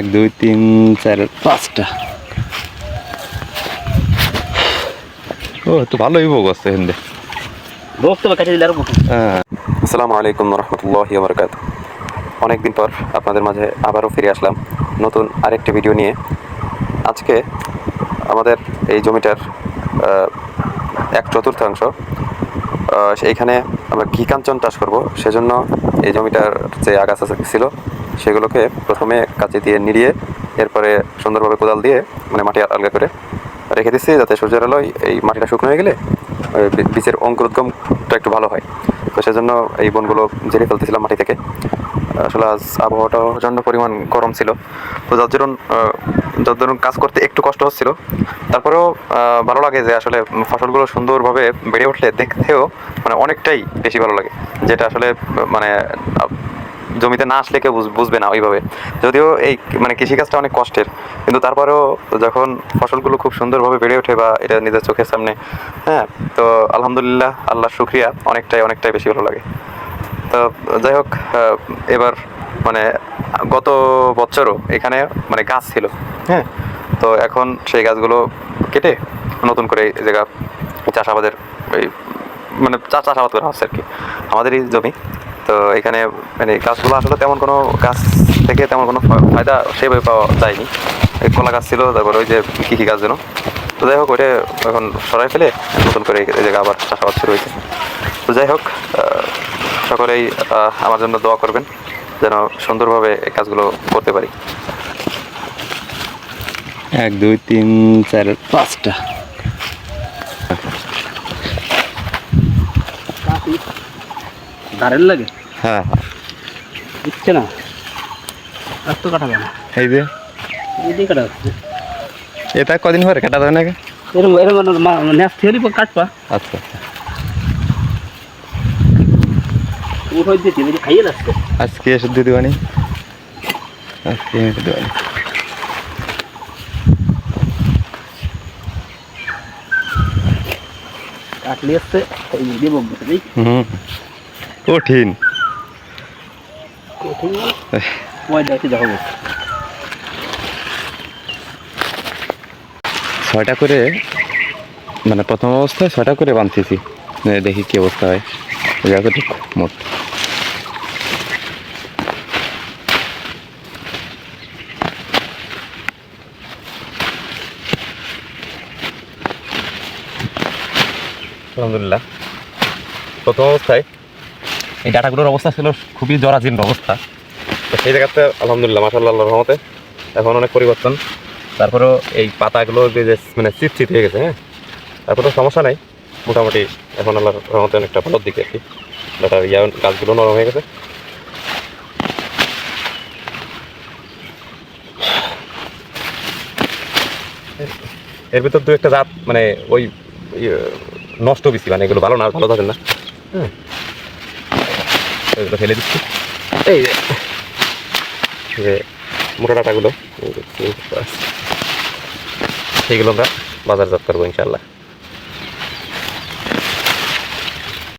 1 2 3 4 5টা। ও তো ভালোই ভোগ আছে হিন্দে ভোগ তো কাটে দিলে আর আসসালামু আলাইকুম রহমতুল্লাহি ওয়া বারাকাতুহু। অনেকদিন পর আপনাদের মাঝে আবারও ফিরে আসলাম নতুন আরেকটি ভিডিও নিয়ে। আজকে আমাদের এই জমিটার 1/4 এইখানে আমরা ঘি কাঞ্চন চাষ করব। সেজন্য এই জমিটার যে আগাছা ছিল সেগুলোকে প্রথমে কাঁচি দিয়ে নিড়িয়ে এরপরে সুন্দরভাবে কোদাল দিয়ে মানে মাটি আলগা করে রেখে দিচ্ছি, যাতে সূর্যের আলোয় এই মাটিটা শুকনো হয়ে গেলে বীজের অঙ্কুরোদ্গমটা একটু ভালো হয়। তো সেজন্য এই বনগুলো ঝেড়ে ফেলতেছিলাম মাটি থেকে। আসলে আজ আবহাওয়াটাও প্রচণ্ড পরিমাণ গরম ছিল, তো যার ধরুন কাজ করতে একটু কষ্ট হচ্ছিল। তারপরেও ভালো লাগে যে আসলে ফসলগুলো সুন্দরভাবে বেড়ে উঠলে দেখতেও মানে অনেকটাই বেশি ভালো লাগে, যেটা আসলে মানে জমিতে না আসলে কেউ বুঝবে না ওইভাবে। যদিও এই মানে কৃষিকাজটা অনেক কষ্টের, কিন্তু তারপরেও যখন ফসলগুলো খুব সুন্দরভাবে বেড়ে ওঠে বা এটা নিজের চোখের সামনে, হ্যাঁ, তো আলহামদুলিল্লাহ, আল্লাহর শুকরিয়া, অনেকটাই বেশি ভালো লাগে। তো যাই হোক, এবার মানে গত বছরও এখানে মানে গাছ ছিল, হ্যাঁ, তো এখন সেই গাছগুলো কেটে নতুন করে এই জায়গা চাষাবাদের এই মানে চাষাবাদ করা হচ্ছে আর কি, আমাদের এই জমি। তো এখানে মানে গাছগুলো আসলে তেমন কোনো গাছ থেকে তেমন কোনো ফায়দা সেভাবে পাওয়া যায়নি। এই কলা গাছ ছিল, তারপর ওই যে কী গাছ যেন, তো যাই হোক ওইটা এখন সরাই ফেলে নতুন করে এই জায়গা আবার চাষাবাদ শুরু হয়েছে। তো যাই হোক, সকলেই আমার জন্য দোয়া করবেন যেন সুন্দরভাবে এই কাজগুলো করতে পারি। 1 2 3 4 5টা। দাঁড়ের লাগে হ্যাঁ হ্যাঁ, দিচ্ছে না, আর তো কাটা যায় না। এই যে এই কাটা যাচ্ছে এটা কদিন পরে কাটা যাবে নাকি? এরকম এরকম নেক্সট থিওরি কাটবা। আচ্ছা উঠে দিতে খাইয়ে যাচ্ছে আজকে এসে দিয়ে দেবানি, আজকে এসে দেবানি। কাটলে আসছে দেব কঠিন পয়দা আছে দেখো 6টা করে, মানে প্রথম অবস্থায় 6টা করে বাঁধতেছি, দেখি কি অবস্থা হয়। ঠিক মোট আলহামদুলিল্লাহ। প্রথম অবস্থায় এই ডাটাগুলোর অবস্থা ছিল খুবই জরাজীর্ণ অবস্থা, তো সেই জায়গাতে আলহামদুলিল্লাহ মাশাআল্লাহ, আল্লাহর রহমতে এখন অনেক পরিবর্তন। তারপরেও এই পাতাগুলো যে মানে চিটচিট হয়ে গেছে, হ্যাঁ, তারপরেও সমস্যা নাই, মোটামুটি এখন আল্লাহর রহমতে অনেকটা ভালোর দিকে আর কি। ডাটার গাছগুলো নরম হয়ে গেছে। এর ভিতর দু একটা জাত মানে ওই নষ্ট বেশি, মানে এগুলো ভালো থাকেন না, হ্যাঁ, এগুলো ফেলে দিচ্ছি। এই যে মোটা ডাটাগুলো সেইগুলো আমরা বাজারজাত করবো ইনশাআল্লাহ।